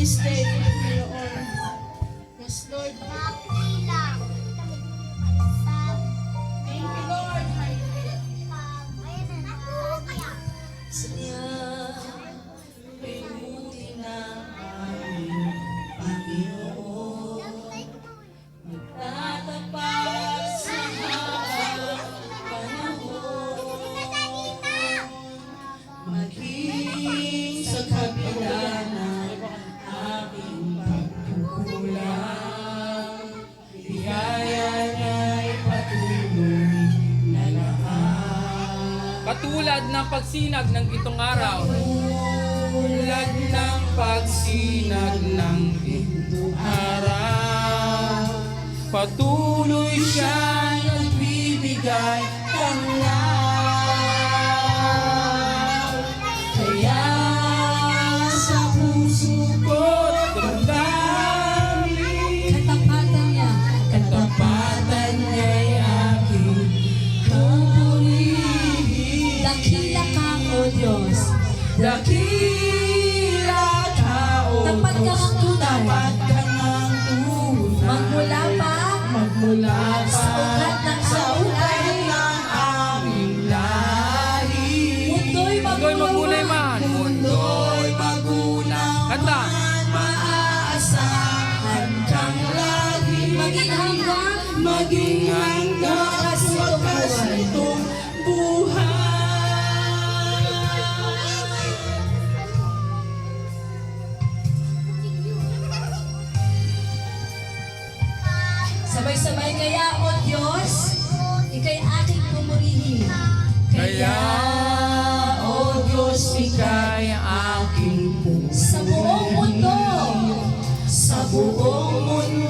this day, Panginoon. Yes, Lord. Thank you, Lord. Sa niya ay buti na aming Panginoon. Magtatapat sa habang panahon. Maging sa kabila ng aking pagkukulang, biyaya niya'y patuloy na lahat. Katulad ng pagsinag ng itong araw, Tulad ng pagsinag ng itong araw, patuloy siya nagbibigay tanglaw. Kaya sa puso ko't damdamin, katapatan niya'y aking pupurihin. Dakila ka, O Diyos. Dakila ka, O Tapat ka Diyos, ng tunay. tapat ka ng tunay. Magmula pa Magmula pa sa ugat ng sa ugat aming ng aming lahi. mundo'y Mundo'y magunay man. Mundo'y magunang Kanta. maaasahan kang lagi. maging hanggang wakas itong buhay. sabay-sabay kaya, O Diyos, ika'y aking pumurihin. Kaya, O Diyos, ika'y aking sa buong mundo, sa buong mundo